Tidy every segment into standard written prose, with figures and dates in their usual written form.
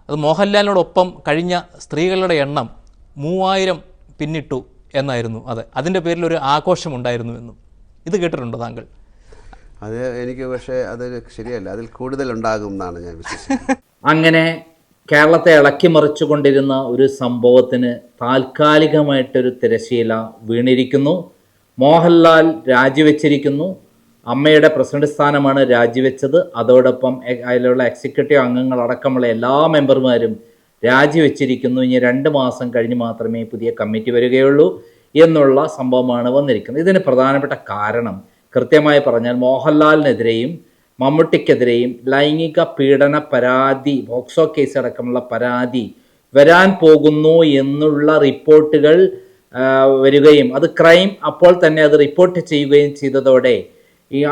അത് മോഹൻലാലിനോടൊപ്പം കഴിഞ്ഞ സ്ത്രീകളുടെ എണ്ണം 3000 പിന്നിട്ടു എന്നായിരുന്നു. അതിൻ്റെ പേരിൽ ഒരു ആഘോഷമുണ്ടായിരുന്നു എന്നും ഇത് കേട്ടിട്ടുണ്ടോ താങ്കൾ? അത് എനിക്ക് പക്ഷേ അത് ശരിയല്ല, അതിൽ കൂടുതലുണ്ടാകും എന്നാണ് ഞാൻ വിശ്വസിക്കുന്നത്. അങ്ങനെ കേരളത്തെ ഇളക്കി മറിച്ചുകൊണ്ടിരുന്ന ഒരു സംഭവത്തിന് താൽക്കാലികമായിട്ടൊരു തിരശീല വീണിരിക്കുന്നു. മോഹൻലാൽ രാജിവെച്ചിരിക്കുന്നു. അമ്മയുടെ പ്രസിഡന്റ് സ്ഥാനമാണ് രാജിവെച്ചത്. അതോടൊപ്പം അതിലുള്ള എക്സിക്യൂട്ടീവ് അംഗങ്ങളടക്കമുള്ള എല്ലാ മെമ്പർമാരും രാജിവെച്ചിരിക്കുന്നു. ഇനി 2 മാസം കഴിഞ്ഞ് മാത്രമേ പുതിയ കമ്മിറ്റി വരികയുള്ളൂ എന്നുള്ള സംഭവമാണ് വന്നിരിക്കുന്നത്. ഇതിന് പ്രധാനപ്പെട്ട കാരണം കൃത്യമായി പറഞ്ഞാൽ മോഹൻലാലിനെതിരെയും മമ്മൂട്ടിക്കെതിരെയും ലൈംഗിക പീഡന പരാതി, പോക്സോ കേസ് അടക്കമുള്ള പരാതി വരാൻ പോകുന്നു എന്നുള്ള റിപ്പോർട്ടുകൾ വരികയും അത് ക്രൈം അപ്പോൾ തന്നെ അത് റിപ്പോർട്ട് ചെയ്യുകയും ചെയ്തതോടെ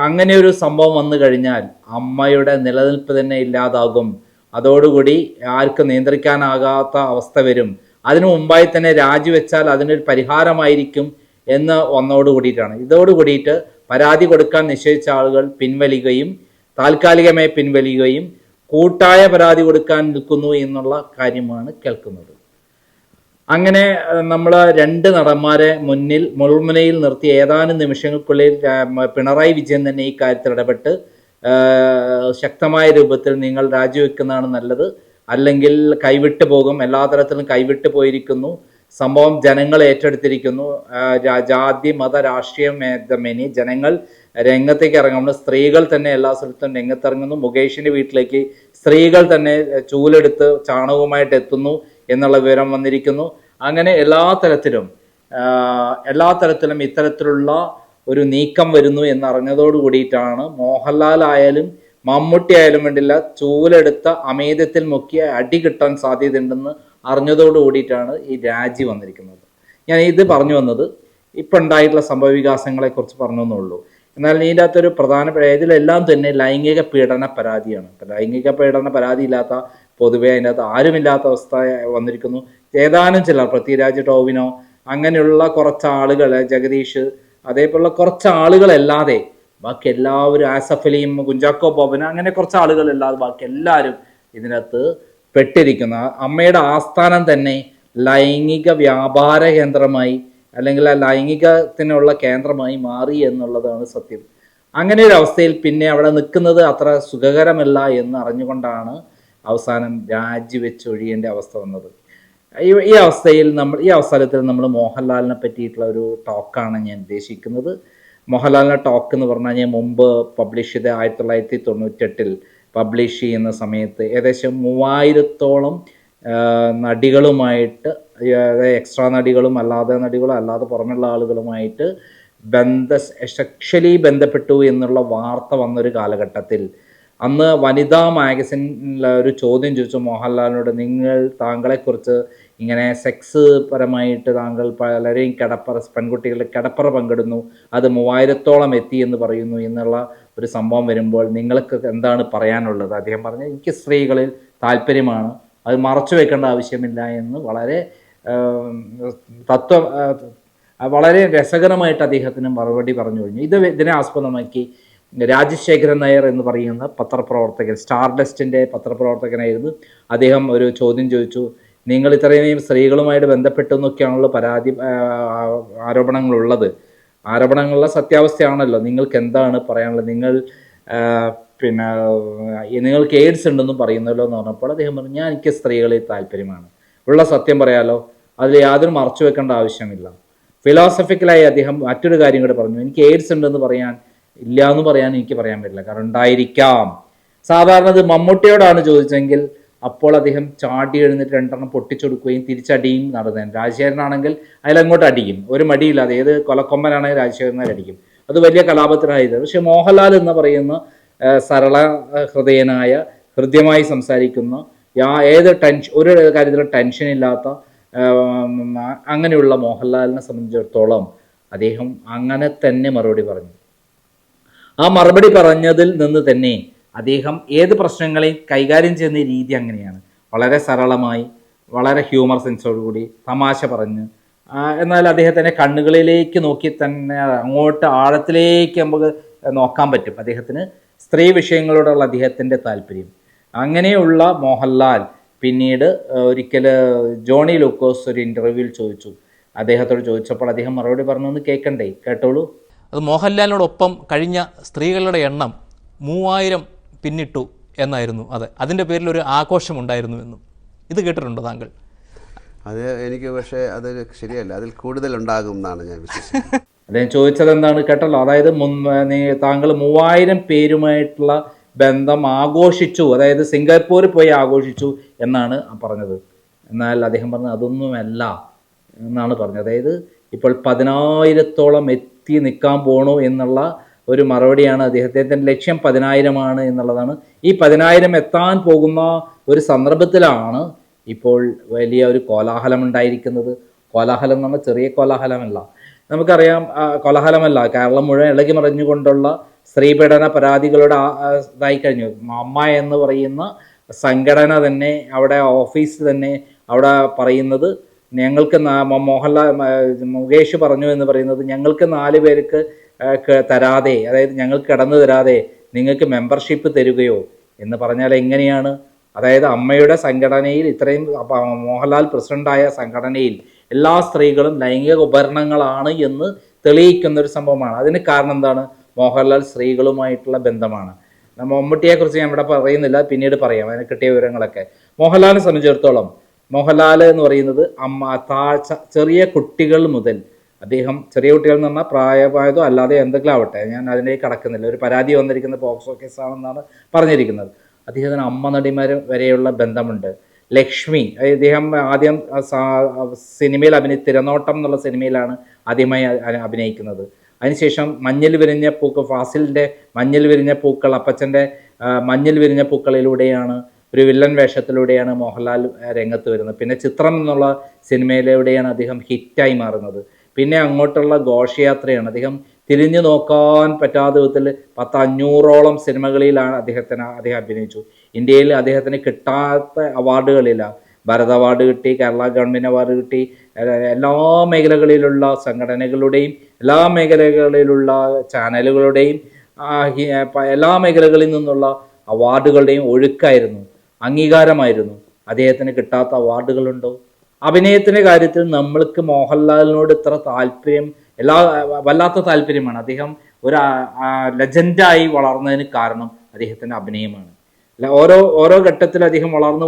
അങ്ങനെ ഒരു സംഭവം വന്നു കഴിഞ്ഞാൽ അമ്മയുടെ നിലനിൽപ്പ് തന്നെ ഇല്ലാതാകും. അതോടുകൂടി ആർക്കും നിയന്ത്രിക്കാനാകാത്ത അവസ്ഥ വരും. അതിനു മുമ്പായി തന്നെ രാജിവെച്ചാൽ അതിനൊരു പരിഹാരമായിരിക്കും എന്ന് വന്നതോടുകൂടിയിട്ടാണ്. ഇതോടുകൂടിയിട്ട് പരാതി കൊടുക്കാൻ നിശ്ചയിച്ച ആളുകൾ പിൻവലിക്കുകയും താൽക്കാലികമായി പിൻവലിക്കുകയും കൂട്ടായ പരാതി കൊടുക്കാൻ നിൽക്കുന്നു എന്നുള്ള കാര്യമാണ് കേൾക്കുന്നത്. അങ്ങനെ നമ്മൾ 2 നടന്മാരെ മുൾമുനയിൽ നിർത്തി ഏതാനും നിമിഷങ്ങൾക്കുള്ളിൽ പിണറായി വിജയൻ തന്നെ ഈ കാര്യത്തിൽ ഇടപെട്ട് ശക്തമായ രൂപത്തിൽ നിങ്ങൾ രാജിവെക്കുന്നതാണ് നല്ലത്, അല്ലെങ്കിൽ കൈവിട്ടു പോകും, എല്ലാ തരത്തിലും കൈവിട്ടു പോയിരിക്കുന്നു, സംഭവം ജനങ്ങൾ ഏറ്റെടുത്തിരിക്കുന്നു, ജാതി മത രാഷ്ട്രീയ ഭേദമന്യേ ജനങ്ങൾ രംഗത്തേക്ക് ഇറങ്ങുന്നു, സ്ത്രീകൾ തന്നെ എല്ലാ സ്ഥലത്തും രംഗത്തിറങ്ങുന്നു, മുകേഷിന്റെ വീട്ടിലേക്ക് സ്ത്രീകൾ തന്നെ ചൂലെടുത്ത് ചാണകവുമായിട്ട് എത്തുന്നു എന്നുള്ള വിവരം വന്നിരിക്കുന്നു. അങ്ങനെ എല്ലാ തരത്തിലും ഇത്തരത്തിലുള്ള ഒരു നീക്കം വരുന്നു എന്നറിഞ്ഞതോടു കൂടിയിട്ടാണ് മോഹൻലാൽ ആയാലും മമ്മൂട്ടി ആയാലും വേണ്ടില്ല ചൂലെടുത്ത അമേദ്യത്തിൽ മുക്കിയ അടി കിട്ടാൻ സാധ്യതയുണ്ടെന്ന് അറിഞ്ഞതോടു കൂടിയിട്ടാണ് ഈ രാജി വന്നിരിക്കുന്നത്. ഞാൻ ഇത് പറഞ്ഞു വന്നത് ഇപ്പം ഉണ്ടായിട്ടുള്ള സംഭവ വികാസങ്ങളെ കുറിച്ച് പറഞ്ഞു എന്നുള്ളൂ. എന്നാൽ ഇതിൻ്റെ അകത്തൊരു പ്രധാനപ്പെട്ട ഇതിലെല്ലാം തന്നെ ലൈംഗിക പീഡന പരാതിയാണ്. ലൈംഗിക പീഡന പരാതി ഇല്ലാത്ത പൊതുവെ അതിൻ്റെ അകത്ത് ആരുമില്ലാത്ത അവസ്ഥ വന്നിരിക്കുന്നു. ഏതാനും ചിലർ, പൃഥ്വിരാജ്, ടോവിനോ, അങ്ങനെയുള്ള കുറച്ച് ആളുകൾ, ജഗദീഷ്, അതേപോലുള്ള കുറച്ച് ആളുകളല്ലാതെ ബാക്കി എല്ലാവരും, ആസഫ് അലിയും കുഞ്ചാക്കോ ബോബൻ, അങ്ങനെ കുറച്ച് ആളുകളല്ലാതെ ബാക്കി എല്ലാവരും ഇതിനകത്ത് പെട്ടിരിക്കുന്ന അമ്മയുടെ ആസ്ഥാനം തന്നെ ലൈംഗിക വ്യാപാര കേന്ദ്രമായി അല്ലെങ്കിൽ ആ ലൈംഗികത്തിനുള്ള കേന്ദ്രമായി മാറി എന്നുള്ളതാണ് സത്യം. അങ്ങനെ ഒരു അവസ്ഥയിൽ പിന്നെ അവിടെ നിൽക്കുന്നത് അത്ര സുഖകരമല്ല എന്ന് അറിഞ്ഞുകൊണ്ടാണ് അവസാനം രാജിവെച്ച് ഒഴിയേണ്ട അവസ്ഥ വന്നത്. ഈ അവസരത്തിൽ നമ്മൾ മോഹൻലാലിനെ പറ്റിയിട്ടുള്ള ഒരു ടോക്കാണ് ഞാൻ ഉദ്ദേശിക്കുന്നത്. മോഹൻലാലിൻ്റെ ടോക്ക് എന്ന് പറഞ്ഞാൽ ഞാൻ മുമ്പ് പബ്ലിഷ് ചെയ്ത 1998 പബ്ലിഷ് ചെയ്യുന്ന സമയത്ത് ഏകദേശം 3000-ഓളം നടികളുമായിട്ട്, എക്സ്ട്രാ നടികളും അല്ലാതെ നടികളും അല്ലാതെ പുറമെയുള്ള ആളുകളുമായിട്ട് സെക്ഷലി ബന്ധപ്പെട്ടു എന്നുള്ള വാർത്ത വന്നൊരു കാലഘട്ടത്തിൽ അന്ന് വനിതാ മാഗസിനിൽ ഒരു ചോദ്യം ചോദിച്ചു മോഹൻലാലിനോട്, താങ്കളെക്കുറിച്ച് ഇങ്ങനെ സെക്സ് പരമായിട്ട് താങ്കൾ പലരെയും പെൺകുട്ടികളുടെ കിടപ്പറ പങ്കിടുന്നു, അത് 3000-ഓളം എത്തി എന്ന് പറയുന്നു എന്നുള്ള ഒരു സംഭവം വരുമ്പോൾ നിങ്ങൾക്ക് എന്താണ് പറയാനുള്ളത്? അദ്ദേഹം പറഞ്ഞു, എനിക്ക് സ്ത്രീകളിൽ താല്പര്യമാണ്, അത് മറച്ചു വെക്കേണ്ട ആവശ്യമില്ല എന്ന് വളരെ രസകരമായിട്ട് അദ്ദേഹത്തിന് മറുപടി പറഞ്ഞു കഴിഞ്ഞു. ഇതിനെ ആസ്പദമാക്കി രാജശേഖരൻ നായർ എന്ന് പറയുന്ന പത്രപ്രവർത്തകൻ, സ്റ്റാർഡസ്റ്റിൻ്റെ പത്രപ്രവർത്തകനായിരുന്നു, അദ്ദേഹം ഒരു ചോദ്യം ചോദിച്ചു. നിങ്ങൾ ഇത്രയും സ്ത്രീകളുമായിട്ട് ബന്ധപ്പെട്ടെന്നൊക്കെയാണല്ലോ ആരോപണങ്ങളുള്ളത്, ആരോപണങ്ങളുള്ള സത്യാവസ്ഥയാണല്ലോ, നിങ്ങൾക്ക് എന്താണ് പറയാനുള്ളത്? നിങ്ങൾക്ക് എയ്ഡ്സ് ഉണ്ടെന്നും പറയുന്നല്ലോ എന്ന് പറഞ്ഞപ്പോൾ അദ്ദേഹം പറഞ്ഞു, എനിക്ക് സ്ത്രീകളിൽ താല്പര്യമാണ്, ഉള്ള സത്യം പറയാലോ, അതിൽ യാതൊരു മറച്ചു വെക്കേണ്ട ആവശ്യമില്ല. ഫിലോസഫിക്കലായി അദ്ദേഹം മറ്റൊരു കാര്യം കൂടെ പറഞ്ഞു, എനിക്ക് എയ്ഡ്സ് ഉണ്ടെന്ന് ഇല്ല എന്ന് പറയാൻ എനിക്ക് പറയാൻ പറ്റില്ല, കാരണം ഉണ്ടായിരിക്കാം. സാധാരണ അത് മമ്മൂട്ടിയോടാണ് ചോദിച്ചെങ്കിൽ അപ്പോൾ അദ്ദേഹം ചാടി എഴുന്നിട്ട് 2 പൊട്ടിച്ചൊടുക്കുകയും തിരിച്ചടിയും നടന്നേനെ. രാജശേഖരനാണെങ്കിൽ അതിലങ്ങോട്ട് അടിക്കും, ഒരു മടിയില്ലാതെ, ഏത് കൊലക്കൊമ്പനാണെങ്കിൽ രാജശേഖരനെ അടിക്കും, അത് വലിയ കലാപത്തിനായത്. പക്ഷെ മോഹൻലാൽ എന്ന് പറയുന്ന സരള ഹൃദയനായ, ഹൃദ്യമായി സംസാരിക്കുന്ന, ഒരു കാര്യത്തിലും ടെൻഷനില്ലാത്ത അങ്ങനെയുള്ള മോഹൻലാലിനെ സംബന്ധിച്ചിടത്തോളം അദ്ദേഹം അങ്ങനെ തന്നെ മറുപടി പറഞ്ഞു. ആ മറുപടി പറഞ്ഞതിൽ നിന്ന് തന്നെ അദ്ദേഹം ഏത് പ്രശ്നങ്ങളെയും കൈകാര്യം ചെയ്യുന്ന രീതി അങ്ങനെയാണ്, വളരെ സരളമായി, വളരെ ഹ്യൂമർ സെൻസോടുകൂടി, തമാശ പറഞ്ഞ്, എന്നാൽ അദ്ദേഹത്തിൻ്റെ കണ്ണുകളിലേക്ക് നോക്കി തന്നെ അങ്ങോട്ട് ആഴത്തിലേക്ക് നമുക്ക് നോക്കാൻ പറ്റും. അദ്ദേഹത്തിന് സ്ത്രീ വിഷയങ്ങളോടുള്ള അദ്ദേഹത്തിൻ്റെ താല്പര്യം. അങ്ങനെയുള്ള മോഹൻലാൽ പിന്നീട് ഒരിക്കൽ ജോണി ലൂക്കോസ് ഒരു ഇൻ്റർവ്യൂവിൽ ചോദിച്ചു. അദ്ദേഹത്തോട് ചോദിച്ചപ്പോൾ അദ്ദേഹം മറുപടി പറഞ്ഞു. ഒന്ന് കേൾക്കണ്ടേ? കേട്ടോളൂ. അത് മോഹൻലാലിനോടൊപ്പം കഴിഞ്ഞ സ്ത്രീകളുടെ എണ്ണം 3000 പിന്നിട്ടു എന്നായിരുന്നു. അതെ, അതിൻ്റെ പേരിലൊരു ആഘോഷമുണ്ടായിരുന്നു എന്നും. ഇത് കേട്ടിട്ടുണ്ടോ താങ്കൾ? അത് എനിക്ക് പക്ഷേ അത് ശരിയല്ല, അതിൽ കൂടുതലുണ്ടാകും എന്നാണ് ഞാൻ വിശ്വസിക്കുന്നത്. അദ്ദേഹം ചോദിച്ചത് എന്താണ് കേട്ടല്ലോ? അതായത് താങ്കൾ 3000 പേരുമായിട്ടുള്ള ബന്ധം ആഘോഷിച്ചു, അതായത് സിംഗപ്പൂരിൽ പോയി ആഘോഷിച്ചു എന്നാണ് പറഞ്ഞത്. എന്നാൽ അദ്ദേഹം പറഞ്ഞത് അതൊന്നുമല്ല എന്നാണ് പറഞ്ഞത്. അതായത് ഇപ്പോൾ 10,000-ഓളം എത്തി നിൽക്കാൻ പോണു എന്നുള്ള ഒരു മറുപടിയാണ്. അദ്ദേഹത്തിൻ്റെ ലക്ഷ്യം 10,000 എന്നുള്ളതാണ്. ഈ 10,000 എത്താൻ പോകുന്ന ഒരു സന്ദർഭത്തിലാണ് ഇപ്പോൾ വലിയ ഒരു കോലാഹലം ഉണ്ടായിരിക്കുന്നത്. കോലാഹലം എന്ന് പറഞ്ഞാൽ ചെറിയ കോലാഹലമല്ല, നമുക്കറിയാം. കോലാഹലമല്ല, കേരളം മുഴുവൻ ഇളകി മറിഞ്ഞുകൊണ്ടുള്ള സ്ത്രീപീഡന പരാതികളുടെ ഇതായി കഴിഞ്ഞു. അമ്മ എന്ന് പറയുന്ന സംഘടന തന്നെ, അവിടെ ഓഫീസ് തന്നെ അവിടെ പറയുന്നത്, ഞങ്ങൾക്ക് മുകേഷ് പറഞ്ഞു എന്ന് പറയുന്നത്, ഞങ്ങൾക്ക് 4 പേർക്ക് തരാതെ, അതായത് ഞങ്ങൾക്ക് കിടന്നു തരാതെ നിങ്ങൾക്ക് മെമ്പർഷിപ്പ് തരികയോ എന്ന് പറഞ്ഞാൽ എങ്ങനെയാണ്? അതായത് അമ്മയുടെ സംഘടനയിൽ, ഇത്രയും മോഹൻലാൽ പ്രസിഡൻ്റായ സംഘടനയിൽ എല്ലാ സ്ത്രീകളും ലൈംഗിക ഉപകരണങ്ങളാണ് എന്ന് തെളിയിക്കുന്ന ഒരു സംഭവമാണ്. അതിന് കാരണം എന്താണ്? മോഹൻലാൽ സ്ത്രീകളുമായിട്ടുള്ള ബന്ധമാണ്. മമ്മൂട്ടിയെക്കുറിച്ച് ഞാൻ ഇവിടെ പറയുന്നില്ല, പിന്നീട് പറയാം അതിന് കിട്ടിയ വിവരങ്ങളൊക്കെ. മോഹൻലാലിനെ സംബന്ധിച്ചിടത്തോളം, മോഹൻലാൽ എന്ന് പറയുന്നത് ചെറിയ കുട്ടികൾ മുതൽ, അദ്ദേഹം ചെറിയ കുട്ടികൾ എന്ന് പറഞ്ഞാൽ പ്രായമായതോ അല്ലാതെ എന്തെങ്കിലും ആവട്ടെ, ഞാൻ അതിലേക്ക് കടക്കുന്നില്ല. ഒരു പരാതി വന്നിരിക്കുന്ന പോക്സോ കേസാണെന്നാണ് പറഞ്ഞിരിക്കുന്നത്. അദ്ദേഹത്തിന് അമ്മ നടിമാർ വരെയുള്ള ബന്ധമുണ്ട്. ലക്ഷ്മി, ഇദ്ദേഹം ആദ്യം സിനിമയിൽ തിരനോട്ടം എന്നുള്ള സിനിമയിലാണ് ആദ്യമായി അഭിനയിക്കുന്നത്. അതിനുശേഷം മഞ്ഞിൽ വിരിഞ്ഞ പൂക്കൾ, ഫാസിലിൻ്റെ മഞ്ഞിൽ വിരിഞ്ഞ പൂക്കൾ, അപ്പച്ചൻ്റെ മഞ്ഞിൽ വിരിഞ്ഞ പൂക്കളിലൂടെയാണ്, ഒരു വില്ലൻ വേഷത്തിലൂടെയാണ് മോഹൻലാൽ രംഗത്ത് വരുന്നത്. പിന്നെ ചിത്രം എന്നുള്ള സിനിമയിലൂടെയാണ് അദ്ദേഹം ഹിറ്റായി മാറുന്നത്. പിന്നെ അങ്ങോട്ടുള്ള ഘോഷയാത്രയാണ്. അദ്ദേഹം തിരിഞ്ഞു നോക്കാൻ പറ്റാത്ത വിധത്തിൽ 500-ഓളം സിനിമകളിലാണ് അദ്ദേഹം അഭിനയിച്ചു. ഇന്ത്യയിൽ അദ്ദേഹത്തിന് കിട്ടാത്ത അവാർഡുകളില്ല. ഭാരത് അവാർഡ് കിട്ടി, കേരള ഗവൺമെൻറ് അവാർഡ് കിട്ടി, എല്ലാ മേഖലകളിലുള്ള സംഘടനകളുടെയും എല്ലാ മേഖലകളിലുള്ള ചാനലുകളുടെയും എല്ലാ മേഖലകളിൽ നിന്നുള്ള അവാർഡുകളുടെയും ഒഴുക്കായിരുന്നു, അംഗീകാരമായിരുന്നു. അദ്ദേഹത്തിന് കിട്ടാത്ത അവാർഡുകളുണ്ടോ? അഭിനയത്തിൻ്റെ കാര്യത്തിൽ നമ്മൾക്ക് മോഹൻലാലിനോട് ഇത്ര താല്പര്യം, വല്ലാത്ത താല്പര്യമാണ്. അദ്ദേഹം ഒരു ലെജൻഡായി വളർന്നതിന് കാരണം അദ്ദേഹത്തിൻ്റെ അഭിനയമാണ്. ഓരോ ഘട്ടത്തിൽ അദ്ദേഹം വളർന്ന്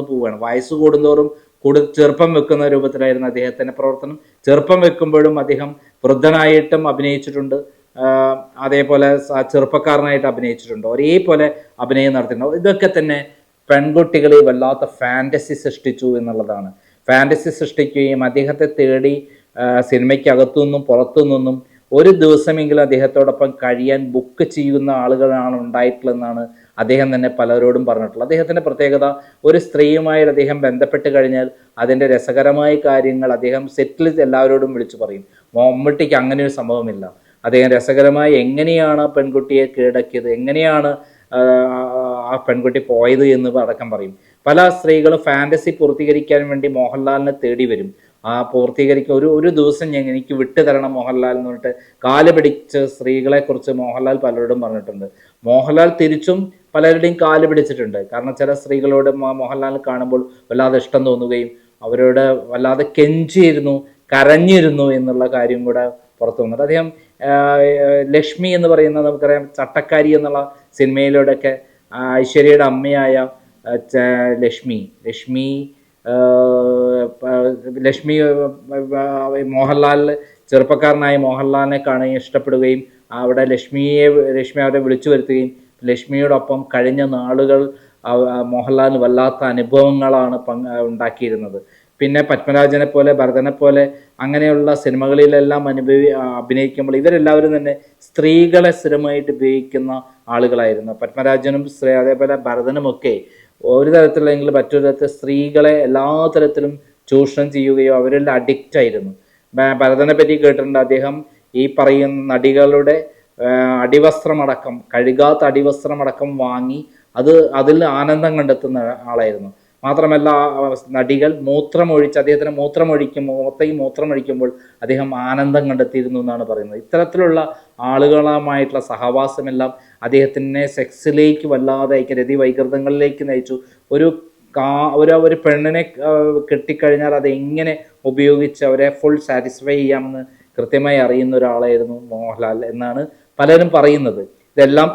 പോവുകയാണ്. വയസ്സ് കൂടുന്തോറും ചെറുപ്പം വെക്കുന്ന രൂപത്തിലായിരുന്നു അദ്ദേഹത്തിൻ്റെ പ്രവർത്തനം. ചെറുപ്പം വെക്കുമ്പോഴും അദ്ദേഹം വൃദ്ധനായിട്ടും അഭിനയിച്ചിട്ടുണ്ട്, അതേപോലെ ചെറുപ്പക്കാരനായിട്ട് അഭിനയിച്ചിട്ടുണ്ട്, ഒരേപോലെ അഭിനയം നടത്തിയിട്ടുണ്ട്. ഇതൊക്കെ തന്നെ പെൺകുട്ടികളിൽ വല്ലാത്ത ഫാൻറ്റസി സൃഷ്ടിച്ചു എന്നുള്ളതാണ്. ഫാൻറ്റസി സൃഷ്ടിക്കുകയും അദ്ദേഹത്തെ തേടി സിനിമയ്ക്കകത്തു നിന്നും പുറത്തു നിന്നും ഒരു ദിവസമെങ്കിലും അദ്ദേഹത്തോടൊപ്പം കഴിയാൻ ബുക്ക് ചെയ്യുന്ന ആളുകളാണ് ഉണ്ടായിട്ടുള്ളതെന്നാണ് അദ്ദേഹം തന്നെ പലരോടും പറഞ്ഞിട്ടുള്ളത്. അദ്ദേഹത്തിൻ്റെ പ്രത്യേകത, ഒരു സ്ത്രീയുമായി അദ്ദേഹം ബന്ധപ്പെട്ട് കഴിഞ്ഞാൽ അതിൻ്റെ രസകരമായ കാര്യങ്ങൾ അദ്ദേഹം സെറ്റിൽ എല്ലാവരോടും വിളിച്ചു പറയും. മമ്മൂട്ടിക്ക് അങ്ങനെ ഒരു സംഭവമില്ല. അദ്ദേഹം രസകരമായി എങ്ങനെയാണ് പെൺകുട്ടിയെ കീഴടക്കിയത്, എങ്ങനെയാണ് ആ പെൺകുട്ടി പോയത് എന്ന് അടക്കം പറയും. പല സ്ത്രീകളും ഫാൻറ്റസി പൂർത്തീകരിക്കാൻ വേണ്ടി മോഹൻലാലിനെ തേടി വരും. ആ പൂർത്തീകരിക്കും, ഒരു ദിവസം എനിക്ക് വിട്ടു തരണം മോഹൻലാൽ എന്ന് പറഞ്ഞിട്ട് കാല് പിടിച്ച് സ്ത്രീകളെക്കുറിച്ച് മോഹൻലാൽ പലരോടും പറഞ്ഞിട്ടുണ്ട്. മോഹൻലാൽ തിരിച്ചും പലരുടെയും കാല് പിടിച്ചിട്ടുണ്ട്. കാരണം ചില സ്ത്രീകളോട് മോഹൻലാൽ കാണുമ്പോൾ വല്ലാതെ ഇഷ്ടം തോന്നുകയും അവരോട് വല്ലാതെ കെഞ്ചിയിരുന്നു, കരഞ്ഞിരുന്നു എന്നുള്ള കാര്യം കൂടെ പുറത്തു വന്നിട്ട് അദ്ദേഹം ലക്ഷ്മി എന്ന് പറയുന്ന, നമുക്കറിയാം, ചട്ടക്കാരി എന്നുള്ള സിനിമയിലൂടെയൊക്കെ ഐശ്വര്യയുടെ അമ്മയായ ലക്ഷ്മി മോഹൻലാൽ ചെറുപ്പക്കാരനായ മോഹൻലാലിനെ കാണുകയും ഇഷ്ടപ്പെടുകയും അവിടെ ലക്ഷ്മി അവരെ വിളിച്ചു വരുത്തുകയും ലക്ഷ്മിയോടൊപ്പം കഴിഞ്ഞ നാളുകൾ മോഹൻലാലിന് വല്ലാത്ത അനുഭവങ്ങളാണ് ഉണ്ടാക്കിയിരുന്നത്. പിന്നെ പത്മരാജനെ പോലെ, ഭരതനെ പോലെ അങ്ങനെയുള്ള സിനിമകളിലെല്ലാം അഭിനയിക്കുമ്പോൾ ഇവരെല്ലാവരും തന്നെ സ്ത്രീകളെ സ്ഥിരമായിട്ട് ഉപയോഗിക്കുന്ന ആളുകളായിരുന്നു. പത്മരാജനും അതേപോലെ ഭരതനുമൊക്കെ ഒരു തരത്തിലെങ്കിൽ മറ്റൊരു തരത്തിൽ സ്ത്രീകളെ എല്ലാ തരത്തിലും ചൂഷണം ചെയ്യുകയോ അവരെല്ലാം അഡിക്റ്റ് ആയിരുന്നു. ഭരതനെ പറ്റി കേട്ടിട്ടുണ്ട്. അദ്ദേഹം ഈ പറയുന്ന നടികളുടെ അടിവസ്ത്രമടക്കം, കഴുകാത്ത അടിവസ്ത്രമടക്കം വാങ്ങി അതിൽ ആനന്ദം കണ്ടെത്തുന്ന ആളായിരുന്നു. മാത്രമല്ല, നടികൾ അദ്ദേഹത്തിന് മൂത്രമൊഴിക്കുമ്പോൾ അദ്ദേഹം ആനന്ദം കണ്ടെത്തിയിരുന്നു എന്നാണ് പറയുന്നത്. ഇത്തരത്തിലുള്ള ആളുകളുമായിട്ടുള്ള സഹവാസമെല്ലാം അദ്ദേഹത്തിനെ സെക്സിലേക്ക് വല്ലാതെ രതി വൈകൃതങ്ങളിലേക്ക് നയിച്ചു. ഒരു ഒരു പെണ്ണിനെ കെട്ടിക്കഴിഞ്ഞാൽ അത് എങ്ങനെ ഉപയോഗിച്ച് അവരെ ഫുൾ സാറ്റിസ്ഫൈ ചെയ്യാമെന്ന് കൃത്യമായി അറിയുന്ന ഒരാളായിരുന്നു മോഹൻലാൽ എന്നാണ് പലരും പറയുന്നത്. ഇതെല്ലാം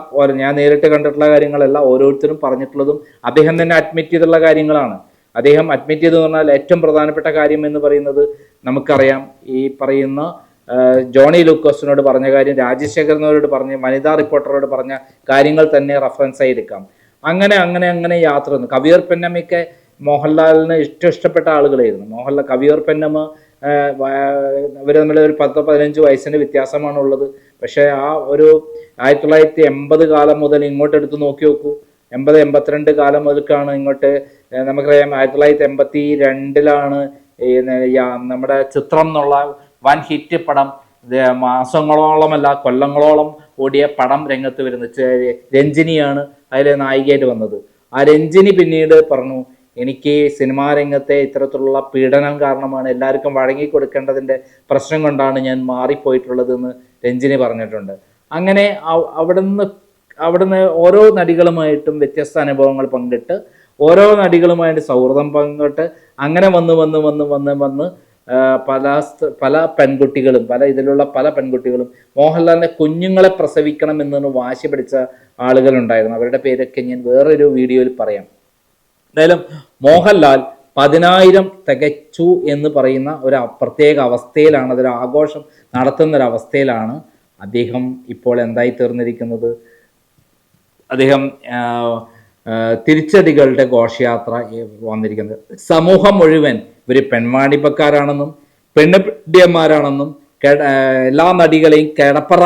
ഞാൻ നേരിട്ട് കണ്ടിട്ടുള്ള കാര്യങ്ങളല്ല, ഓരോരുത്തരും പറഞ്ഞിട്ടുള്ളതും അദ്ദേഹം തന്നെ അഡ്മിറ്റ് ചെയ്തിട്ടുള്ള കാര്യങ്ങളാണ്. അദ്ദേഹം അഡ്മിറ്റ് ചെയ്തെന്ന് പറഞ്ഞാൽ ഏറ്റവും പ്രധാനപ്പെട്ട കാര്യം എന്ന് പറയുന്നത് നമുക്കറിയാം, ഈ പറയുന്ന ജോണി ലൂക്കോസിനോട് പറഞ്ഞ കാര്യം, രാജശേഖരനോട് പറഞ്ഞ, വനിതാ റിപ്പോർട്ടറോട് പറഞ്ഞ കാര്യങ്ങൾ തന്നെ റെഫറൻസ് ആയി എടുക്കാം. അങ്ങനെ യാത്ര വന്നു. കവിയൂർ പെന്നമ്മയ്ക്ക് മോഹൻലാലിന് ഇഷ്ടപ്പെട്ട ആളുകളായിരുന്നു. കവിയൂർ പെന്നമ്മ അവർ തമ്മിൽ ഒരു 10-15 വയസ്സിന്റെ വ്യത്യാസമാണുള്ളത്. പക്ഷെ ആ ഒരു 1980 കാലം മുതൽ ഇങ്ങോട്ട് എടുത്ത് നോക്കി നോക്കൂ. 80-82 കാലം മുതൽക്കാണ് ഇങ്ങോട്ട്, നമുക്കറിയാം 1982 നമ്മുടെ ചിത്രം എന്നുള്ള വൻ ഹിറ്റ് പടം മാസങ്ങളോളമല്ല കൊല്ലങ്ങളോളം ഓടിയ പടം രംഗത്ത് വരുന്നത്. രഞ്ജിനിയാണ് അതിലെ നായികയായിട്ട് വന്നത്. ആ രഞ്ജിനി പിന്നീട് പറഞ്ഞു, എനിക്ക് സിനിമാ രംഗത്തെ ഇത്തരത്തിലുള്ള പീഡനം കാരണമാണ്, എല്ലാവർക്കും വഴങ്ങി കൊടുക്കേണ്ടതിൻ്റെ പ്രശ്നം കൊണ്ടാണ് ഞാൻ മാറിപ്പോയിട്ടുള്ളതെന്ന് രഞ്ജിനി പറഞ്ഞിട്ടുണ്ട്. അങ്ങനെ അവിടുന്ന് ഓരോ നടികളുമായിട്ടും വ്യത്യസ്ത അനുഭവങ്ങൾ പങ്കിട്ട്, ഓരോ നടികളുമായിട്ട് സൗഹൃദം പങ്കിട്ട്, അങ്ങനെ വന്ന് പല പെൺകുട്ടികളും പല പെൺകുട്ടികളും മോഹൻലാലിന്റെ കുഞ്ഞുങ്ങളെ പ്രസവിക്കണം എന്ന് വാശി പിടിച്ച ആളുകളുണ്ടായിരുന്നു. അവരുടെ പേരൊക്കെ ഞാൻ വേറൊരു വീഡിയോയിൽ പറയാം. എന്തായാലും മോഹൻലാൽ 10,000 തികച്ചു എന്ന് പറയുന്ന ഒരു പ്രത്യേക അവസ്ഥയിലാണ്, അതൊരു ആഘോഷം നടത്തുന്ന ഒരു അവസ്ഥയിലാണ് അദ്ദേഹം ഇപ്പോൾ എന്തായി തീർന്നിരിക്കുന്നത്. അദ്ദേഹം തിരിച്ചടികളുടെ ഘോഷയാത്ര വന്നിരിക്കുന്നത്. സമൂഹം മുഴുവൻ ഇവർ പെൺവാണിപ്പക്കാരാണെന്നും പെണ്ണുപിടിയന്മാരാണെന്നും എല്ലാ നടികളെയും കിടപ്പറ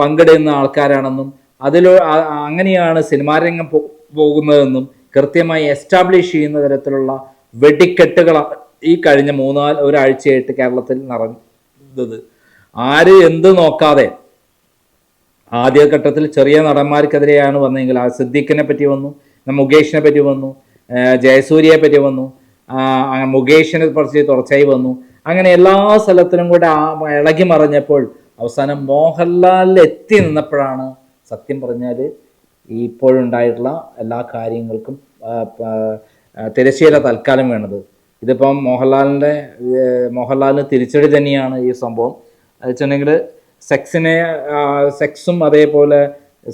പങ്കിടുന്ന ആൾക്കാരാണെന്നും അങ്ങനെയാണ് സിനിമാ രംഗം പോകുന്നതെന്നും കൃത്യമായി എസ്റ്റാബ്ലിഷ് ചെയ്യുന്ന തരത്തിലുള്ള വെടിക്കെട്ടുകളാണ് ഈ കഴിഞ്ഞ ഒരാഴ്ചയായിട്ട് കേരളത്തിൽ നടന്നത്. ആര് എന്ത് നോക്കാതെ ആദ്യഘട്ടത്തിൽ ചെറിയ നടന്മാർക്കെതിരെയാണ് വന്നതെങ്കിൽ ആ സിദ്ദീഖിനെ പറ്റി വന്നു, മുകേഷിനെ പറ്റി വന്നു, ജയസൂര്യയെ പറ്റി വന്നു, മുകേഷിനെ കുറച്ച് തുടർച്ചയായി വന്നു. അങ്ങനെ എല്ലാ സ്ഥലത്തിനും കൂടെ ഇളകി മറിഞ്ഞപ്പോൾ അവസാനം മോഹൻലാലിൽ എത്തി നിന്നപ്പോഴാണ് സത്യം പറഞ്ഞാൽ ഇപ്പോഴുണ്ടായിട്ടുള്ള എല്ലാ കാര്യങ്ങൾക്കും തിരശ്ശീല തൽക്കാലം വേണത്. ഇതിപ്പം മോഹൻലാലിന് തിരിച്ചടി തന്നെയാണ് ഈ സംഭവം. അത് വെച്ചിട്ടുണ്ടെങ്കിൽ സെക്സും അതേപോലെ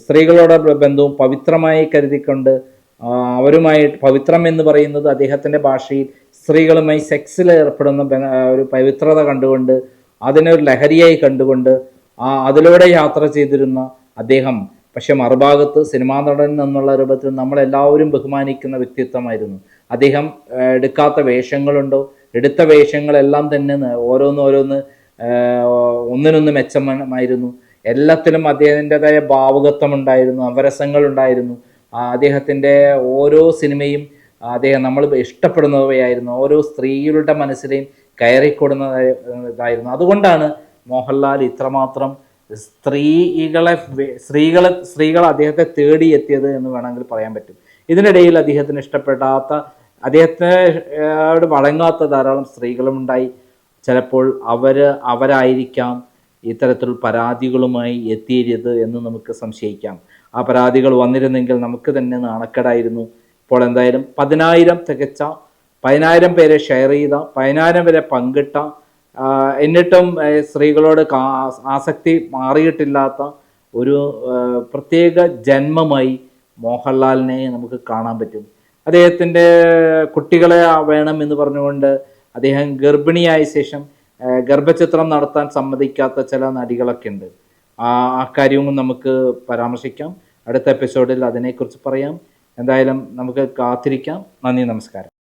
സ്ത്രീകളോട് ബന്ധവും പവിത്രമായി കരുതിക്കൊണ്ട് അവരുമായി, പവിത്രം എന്ന് പറയുന്നത് അദ്ദേഹത്തിൻ്റെ ഭാഷയിൽ സ്ത്രീകളുമായി സെക്സിൽ ഏർപ്പെടുന്ന ഒരു പവിത്രത കണ്ടുകൊണ്ട്, അതിനൊരു ലഹരിയായി കണ്ടുകൊണ്ട് അതിലൂടെ യാത്ര ചെയ്തിരുന്ന അദ്ദേഹം പക്ഷെ മറുഭാഗത്ത് സിനിമാ നടൻ എന്നുള്ള രൂപത്തിൽ നമ്മളെല്ലാവരും ബഹുമാനിക്കുന്ന വ്യക്തിത്വമായിരുന്നു. അദ്ദേഹം എടുക്കാത്ത വേഷങ്ങളുണ്ടോ, എടുത്ത വേഷങ്ങളെല്ലാം തന്നെ ഒന്നിനൊന്ന് മെച്ചമായിരുന്നു. എല്ലാത്തിലും അദ്ദേഹത്തിൻ്റെതായ ഭാവുകത്വം ഉണ്ടായിരുന്നു, അവരസങ്ങളുണ്ടായിരുന്നു. അദ്ദേഹത്തിൻ്റെ ഓരോ സിനിമയും നമ്മൾ ഇഷ്ടപ്പെടുന്നവയായിരുന്നു. ഓരോ സ്ത്രീകളുടെ മനസ്സിലെയും കയറിക്കൊടുന്നതായിരുന്നു. അതുകൊണ്ടാണ് മോഹൻലാൽ ഇത്രമാത്രം സ്ത്രീകൾ അദ്ദേഹത്തെ തേടിയെത്തിയത് എന്ന് വേണമെങ്കിൽ പറയാൻ പറ്റും. ഇതിനിടയിൽ അദ്ദേഹത്തിന് ഇഷ്ടപ്പെടാത്ത, അദ്ദേഹത്തോട് വഴങ്ങാത്ത ധാരാളം സ്ത്രീകളും ഉണ്ടായി. ചിലപ്പോൾ അവരായിരിക്കാം ഇത്തരത്തിൽ പരാതികളുമായി എത്തിയത് എന്ന് നമുക്ക് സംശയിക്കാം. ആ പരാതികൾ വന്നിരുന്നെങ്കിൽ നമുക്ക് തന്നെ നാണക്കേടായിരുന്നു. ഇപ്പോൾ എന്തായാലും 10,000 തികച്ച, 10,000 പേരെ ഷെയർ ചെയ്ത, 10,000 പേരെ പങ്കിട്ട, എന്നിട്ടും സ്ത്രീകളോട് ആസക്തി മാറിയിട്ടില്ലാത്ത ഒരു പ്രത്യേക ജന്മമായി മോഹൻലാലിനെ നമുക്ക് കാണാൻ പറ്റും. അദ്ദേഹത്തിൻ്റെ കുട്ടികളെ വേണം എന്ന് പറഞ്ഞുകൊണ്ട് അദ്ദേഹം ഗർഭിണിയായ ശേഷം ഗർഭചിത്രം നടത്താൻ സമ്മതിക്കാത്ത ചില നടികളൊക്കെ ഉണ്ട്. ആ കാര്യവും നമുക്ക് പരാമർശിക്കാം. അടുത്ത എപ്പിസോഡിൽ അതിനെക്കുറിച്ച് പറയാം. എന്തായാലും നമുക്ക് കാത്തിരിക്കാം. നന്ദി, നമസ്കാരം.